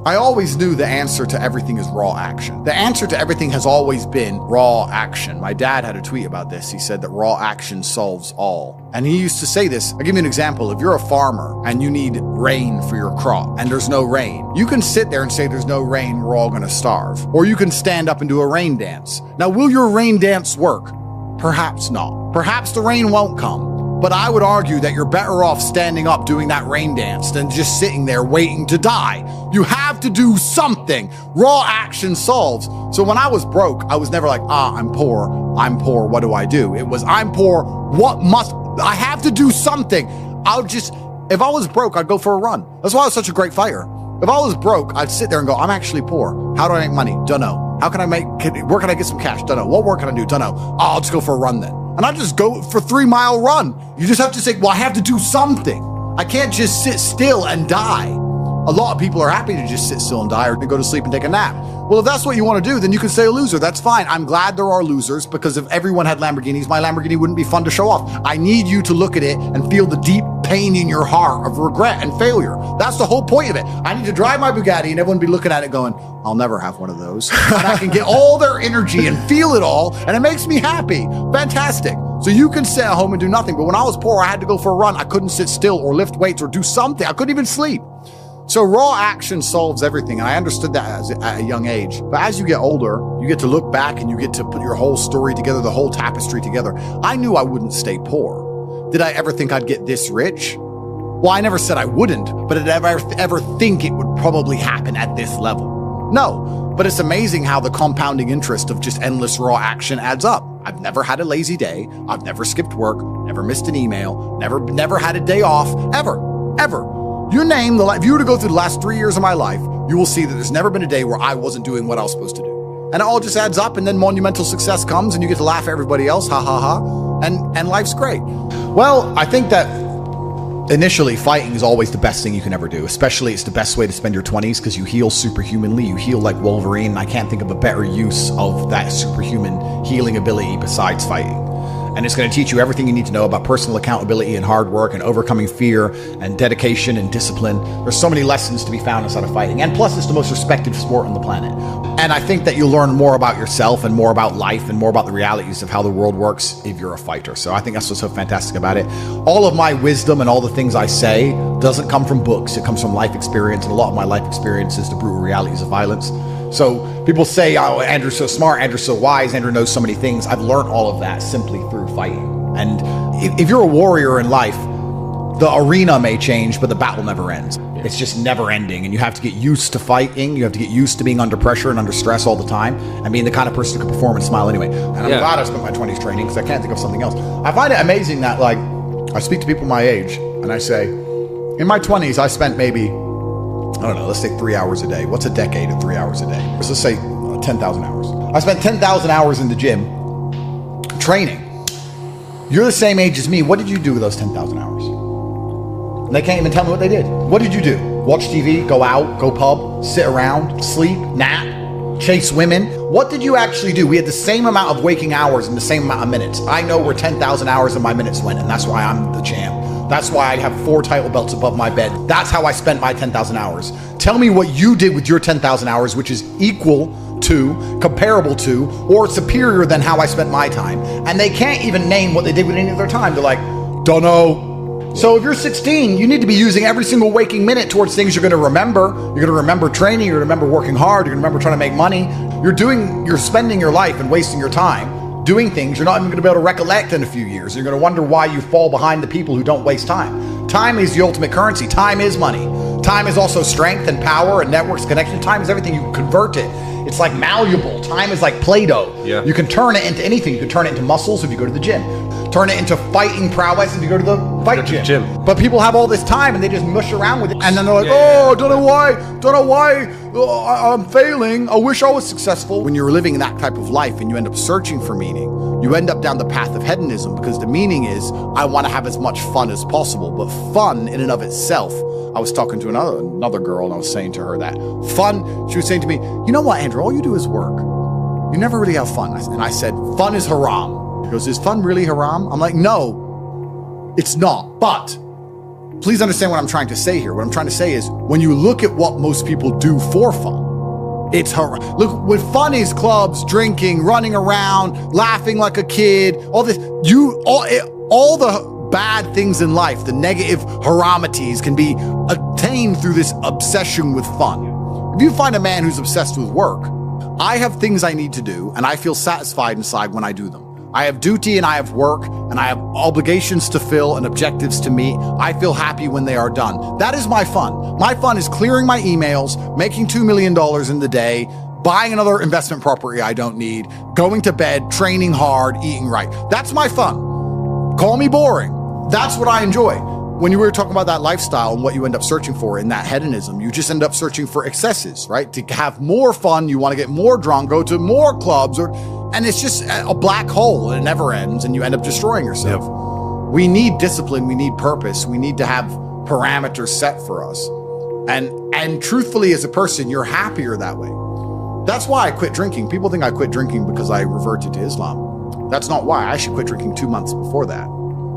I always knew the answer to everything is raw action. The answer to everything has always been raw action. My dad had a tweet about this. He said that raw action solves all. And he used to say this. I'll give you an example. If you're a farmer and you need rain for your crop and there's no rain, you can sit there and say there's no rain, we're all gonna starve. Or you can stand up and do a rain dance. Now, will your rain dance work? Perhaps not. Perhaps the rain won't come. But I would argue that you're better off standing up doing that rain dance than just sitting there waiting to die. You have to do something. Raw action solves. So when I was broke, I was never like, I'm poor, what do I do? It was, I'm poor, I have to do something. If I was broke, I'd go for a run. That's why I was such a great fighter. If I was broke, I'd sit there and go, I'm actually poor. How do I make money? Don't know. Where can I get some cash? Don't know. What work can I do? Don't know. Oh, I'll just go for a run then. And I just go for a 3-mile run. You just have to say, well, I have to do something. I can't just sit still and die. A lot of people are happy to just sit still and die or to go to sleep and take a nap. Well, if that's what you want to do, then you can stay a loser. That's fine. I'm glad there are losers, because if everyone had Lamborghinis, my Lamborghini wouldn't be fun to show off. I need you to look at it and feel the deep pain in your heart of regret and failure. That's the whole point of it. I need to drive my Bugatti and everyone be looking at it going, I'll never have one of those. And I can get all their energy and feel it all, and it makes me happy. Fantastic. So you can sit at home and do nothing. But when I was poor, I had to go for a run. I couldn't sit still or lift weights or do something. I couldn't even sleep. So raw action solves everything. And I understood that at a young age. But as you get older, you get to look back and you get to put your whole story together, the whole tapestry together. I knew I wouldn't stay poor. Did I ever think I'd get this rich? Well, I never said I wouldn't, but did I ever think it would probably happen at this level? No, but it's amazing how the compounding interest of just endless raw action adds up. I've never had a lazy day. I've never skipped work, never missed an email, never had a day off, ever. You name if you were to go through the last 3 years of my life, you will see that there's never been a day where I wasn't doing what I was supposed to do. And it all just adds up, and then monumental success comes and you get to laugh at everybody else, ha ha ha, and life's great. Well, I think that initially fighting is always the best thing you can ever do. Especially it's the best way to spend your 20s because you heal superhumanly, you heal like Wolverine, and I can't think of a better use of that superhuman healing ability besides fighting. And it's going to teach you everything you need to know about personal accountability and hard work and overcoming fear and dedication and discipline. There's so many lessons to be found inside of fighting. And plus, it's the most respected sport on the planet. And I think that you'll learn more about yourself and more about life and more about the realities of how the world works if you're a fighter. So I think that's what's so fantastic about it. All of my wisdom and all the things I say doesn't come from books. It comes from life experience. And a lot of my life experience is the brutal realities of violence. So people say, oh, Andrew's so smart, Andrew's so wise, Andrew knows so many things. I've learned all of that simply through fighting. And if you're a warrior in life, the arena may change, but the battle never ends. It's just never ending. And you have to get used to fighting. You have to get used to being under pressure and under stress all the time and being the kind of person who can perform and smile anyway. And I'm glad I spent my 20s training because I can't think of something else. I find it amazing that, like, I speak to people my age and I say, in my 20s, I spent maybe, I don't know, let's say 3 hours a day. What's a decade of 3 hours a day? Let's say 10,000 hours. I spent 10,000 hours in the gym training. You're the same age as me. What did you do with those 10,000 hours? They can't even tell me what they did. What did you do? Watch TV, go out, go pub, sit around, sleep, nap, chase women? What did you actually do? We had the same amount of waking hours and the same amount of minutes. I know where 10,000 hours of my minutes went, and that's why I'm the champ. That's why I have 4 title belts above my bed. That's how I spent my 10,000 hours. Tell me what you did with your 10,000 hours, which is equal to, comparable to, or superior than how I spent my time. And they can't even name what they did with any of their time. They're like, don't know. So if you're 16, you need to be using every single waking minute towards things you're going to remember. You're going to remember training. You're going to remember working hard. You're going to remember trying to make money. You're spending your life and wasting your time doing things you're not even going to be able to recollect in a few years. You're going to wonder why you fall behind the people who don't waste time. Time is the ultimate currency. Time is money. Time is also strength and power and networks, connection. Time is everything. You can convert it. It's like malleable. Time is like Play-Doh. Yeah. You can turn it into anything. You can turn it into muscles if you go to the gym. Turn it into fighting prowess if you go to the fight gym. But people have all this time and they just mush around with it. And then they're like, don't know why I'm failing. I wish I was successful. When you're living that type of life and you end up searching for meaning, you end up down the path of hedonism because the meaning is, I want to have as much fun as possible. But fun in and of itself, I was talking to another girl and I was saying to her that fun, she was saying to me, you know what, Andrew, all you do is work. You never really have fun. And I said, fun is haram. She goes, is fun really haram? I'm like, no, it's not. But please understand what I'm trying to say here. What I'm trying to say is when you look at what most people do for fun, look, what fun is clubs, drinking, running around, laughing like a kid, all this, all the bad things in life, the negative haramities can be attained through this obsession with fun. If you find a man who's obsessed with work, I have things I need to do and I feel satisfied inside when I do them. I have duty and I have work and I have obligations to fill and objectives to meet. I feel happy when they are done. That is my fun. My fun is clearing my emails, making $2 million in the day, buying another investment property I don't need, going to bed, training hard, eating right. That's my fun. Call me boring. That's what I enjoy. When you were talking about that lifestyle and what you end up searching for in that hedonism, you just end up searching for excesses, right? To have more fun, you want to get more drunk, go to more clubs, and it's just a black hole and it never ends and you end up destroying yourself. Yep. We need discipline, we need purpose, we need to have parameters set for us. And truthfully, as a person, you're happier that way. That's why I quit drinking. People think I quit drinking because I reverted to Islam. That's not why. I actually quit drinking 2 months before that.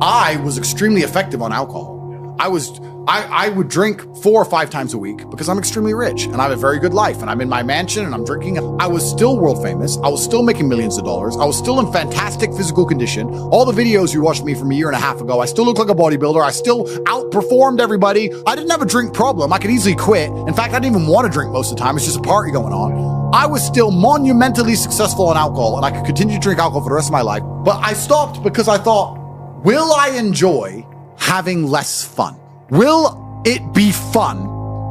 I was extremely effective on alcohol. I would drink 4 or 5 times a week because I'm extremely rich and I have a very good life and I'm in my mansion and I'm drinking. I was still world famous. I was still making millions of dollars. I was still in fantastic physical condition. All the videos you watched me from a year and a half ago, I still look like a bodybuilder. I still outperformed everybody. I didn't have a drink problem. I could easily quit. In fact, I didn't even want to drink most of the time. It's just a party going on. I was still monumentally successful on alcohol and I could continue to drink alcohol for the rest of my life. But I stopped because I thought, will I enjoy having less fun? Will it be fun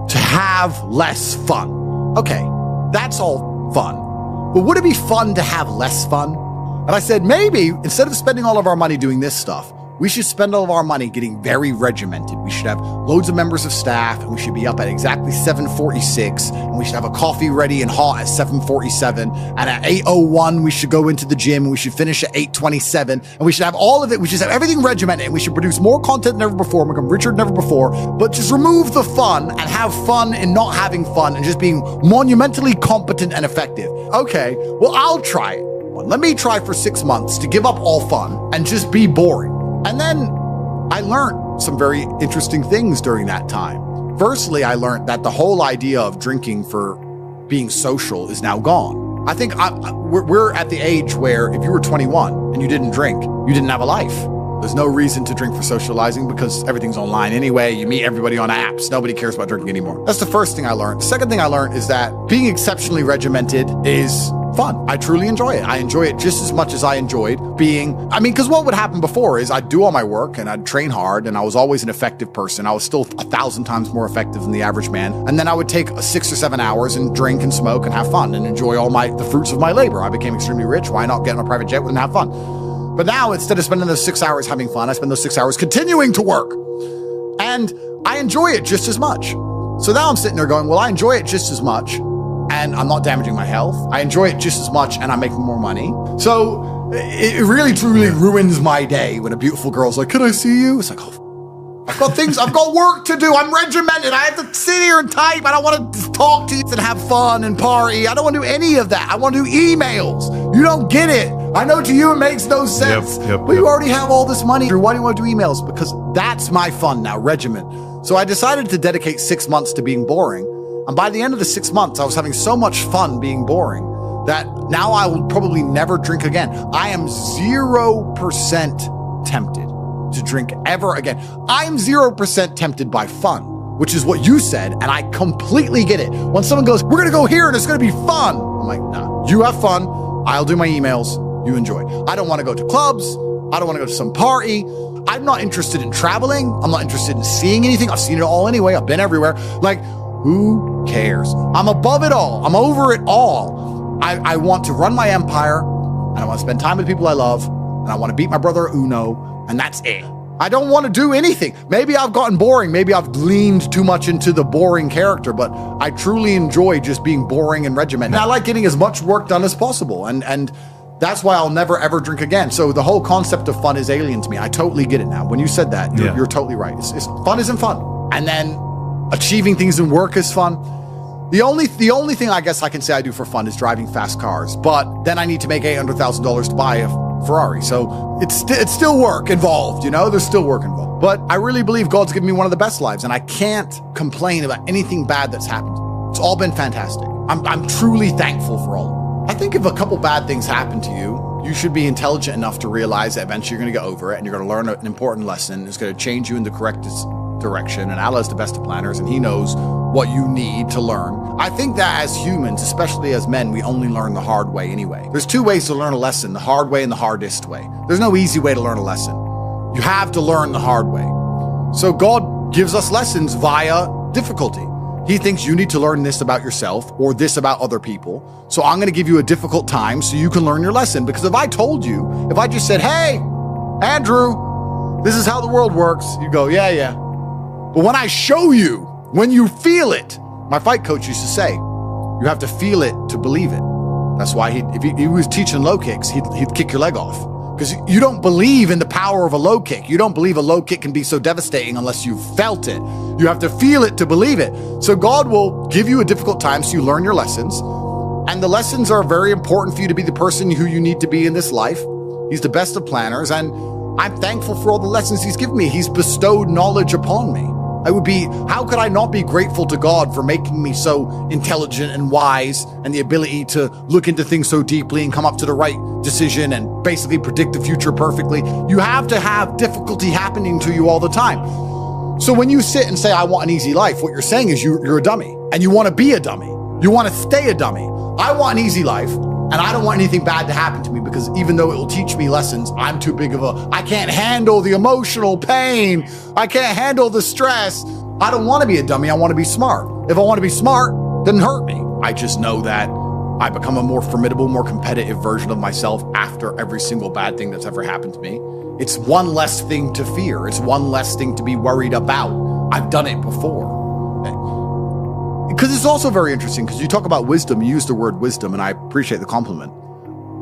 to have less fun? Okay, that's all fun. But would it be fun to have less fun? And I said, maybe instead of spending all of our money doing this stuff, we should spend all of our money getting very regimented. We should have loads of members of staff and we should be up at exactly 7:46 and we should have a coffee ready and hot at 7:47 and at 8:01 we should go into the gym and we should finish at 8:27 and we should have all of it. We should have everything regimented and we should produce more content than ever before and become richer than ever before, but just remove the fun and have fun in not having fun and just being monumentally competent and effective. Okay, well, I'll try it. Let me try for 6 months to give up all fun and just be boring. And then I learned some very interesting things during that time. Firstly, I learned that the whole idea of drinking for being social is now gone. I think we're at the age where if you were 21 and you didn't drink, you didn't have a life. There's no reason to drink for socializing because everything's online anyway. You meet everybody on apps. Nobody cares about drinking anymore. That's the first thing I learned. The second thing I learned is that being exceptionally regimented is fun. I truly enjoy it. I enjoy it just as much as I enjoyed because what would happen before is I'd do all my work and I'd train hard and I was always an effective person. I was still 1,000 times more effective than the average man. And then I would take 6 or 7 hours and drink and smoke and have fun and enjoy the fruits of my labor. I became extremely rich. Why not get on a private jet and have fun? But now instead of spending those 6 hours having fun, I spend those 6 hours continuing to work. And I enjoy it just as much. So now I'm sitting there going, well, I enjoy it just as much and I'm not damaging my health. I enjoy it just as much and I'm making more money. So it really, truly ruins my day when a beautiful girl's like, can I see you? It's like, oh, I've got work to do. I'm regimented. I have to sit here and type. I don't want to talk to you and have fun and party. I don't want to do any of that. I want to do emails. You don't get it. I know to you it makes no sense. But you already have all this money. Why do you want to do emails? Because that's my fun now, regiment. So I decided to dedicate 6 months to being boring. And by the end of the 6 months, I was having so much fun being boring that now I will probably never drink again. I am 0% tempted to drink ever again. I'm 0% tempted by fun, which is what you said, and I completely get it. When someone goes, we're gonna go here and it's gonna be fun. I'm like, nah, you have fun. I'll do my emails. You enjoy. I don't want to go to clubs. I don't want to go to some party. I'm not interested in traveling. I'm not interested in seeing anything. I've seen it all anyway. I've been everywhere. Like, who cares? I'm above it all. I'm over it all. I want to run my empire and I want to spend time with people I love and I want to beat my brother at Uno and that's it. I don't want to do anything. Maybe I've gotten boring. Maybe I've leaned too much into the boring character, but I truly enjoy just being boring and regimented. And I like getting as much work done as possible. And that's why I'll never, ever drink again. So the whole concept of fun is alien to me. I totally get it now. When you said that, you're totally right. It's fun isn't fun. And then achieving things in work is fun. The only thing I guess I can say I do for fun is driving fast cars. But then I need to make $800,000 to buy a Ferrari. So it's still work involved, there's still work involved. But I really believe God's given me one of the best lives, and I can't complain about anything bad that's happened to me. It's all been fantastic. I'm truly thankful for all of it. I think if a couple bad things happen to you, you should be intelligent enough to realize that eventually you're going to get over it and you're going to learn an important lesson. It's going to change you in the correct direction. And Allah is the best of planners, and he knows what you need to learn. I think that as humans, especially as men, we only learn the hard way anyway. There's two ways to learn a lesson, the hard way and the hardest way. There's no easy way to learn a lesson. You have to learn the hard way. So God gives us lessons via difficulty. He thinks you need to learn this about yourself or this about other people. So I'm going to give you a difficult time so you can learn your lesson. Because if I told you, if I just said, hey, Andrew, this is how the world works, you go, yeah. But when I show you, when you feel it, my fight coach used to say, you have to feel it to believe it. That's why if he was teaching low kicks, he'd kick your leg off. Because you don't believe in the power of a low kick. You don't believe a low kick can be so devastating unless you've felt it. You have to feel it to believe it. So God will give you a difficult time so you learn your lessons. And the lessons are very important for you to be the person who you need to be in this life. He's the best of planners. And I'm thankful for all the lessons he's given me. He's bestowed knowledge upon me. How could I not be grateful to God for making me so intelligent and wise and the ability to look into things so deeply and come up to the right decision and basically predict the future perfectly? You have to have difficulty happening to you all the time. So when you sit and say, I want an easy life, what you're saying is you're a dummy and you want to be a dummy. You want to stay a dummy. I want an easy life and I don't want anything bad to happen to me, because even though it will teach me lessons, I'm too big of I can't handle the emotional pain. I can't handle the stress. I don't want to be a dummy. I want to be smart. If I want to be smart, then hurt me. I just know that I become a more formidable, more competitive version of myself after every single bad thing that's ever happened to me. It's one less thing to fear. It's one less thing to be worried about. I've done it before. Because it's also very interesting, because you talk about wisdom, you use the word wisdom, and I appreciate the compliment.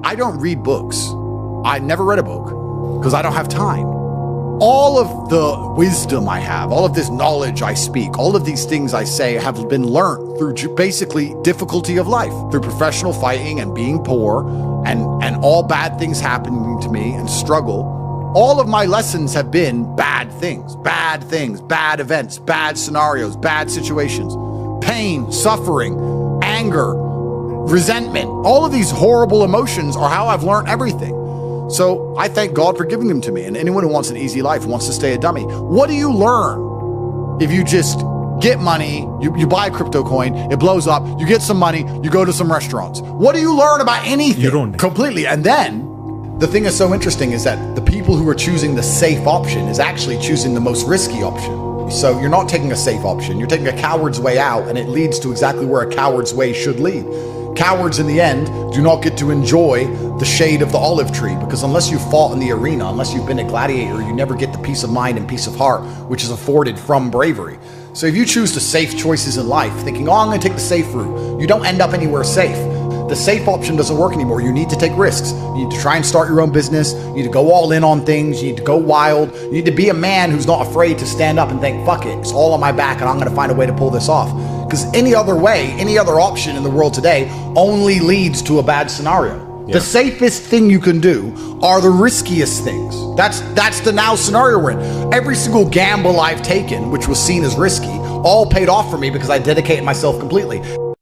I don't read books. I never read a book because I don't have time. All of the wisdom I have, all of this knowledge I speak, all of these things I say have been learned through basically difficulty of life, through professional fighting and being poor and all bad things happening to me and struggle. All of my lessons have been bad things, bad events, bad scenarios, bad situations. Pain, suffering, anger, resentment, all of these horrible emotions are how I've learned everything. So I thank God for giving them to me. And anyone who wants an easy life wants to stay a dummy. What do you learn if you just get money, you buy a crypto coin, it blows up, you get some money, you go to some restaurants? What do you learn about anything? You don't. Completely. And then the thing that's so interesting is that the people who are choosing the safe option is actually choosing the most risky option. So you're not taking a safe option, you're taking a coward's way out, and it leads to exactly where a coward's way should lead. Cowards in the end do not get to enjoy the shade of the olive tree, because unless you fought in the arena, unless you've been a gladiator, you never get the peace of mind and peace of heart, which is afforded from bravery. So if you choose the safe choices in life, thinking, I'm going to take the safe route, you don't end up anywhere safe. The safe option doesn't work anymore. You need to take risks. You need to try and start your own business. You need to go all in on things. You need to go wild. You need to be a man who's not afraid to stand up and think, fuck it, it's all on my back and I'm going to find a way to pull this off. Because any other way, any other option in the world today only leads to a bad scenario. Yeah. The safest thing you can do are the riskiest things. That's the now scenario we're in. Every single gamble I've taken, which was seen as risky, all paid off for me because I dedicated myself completely.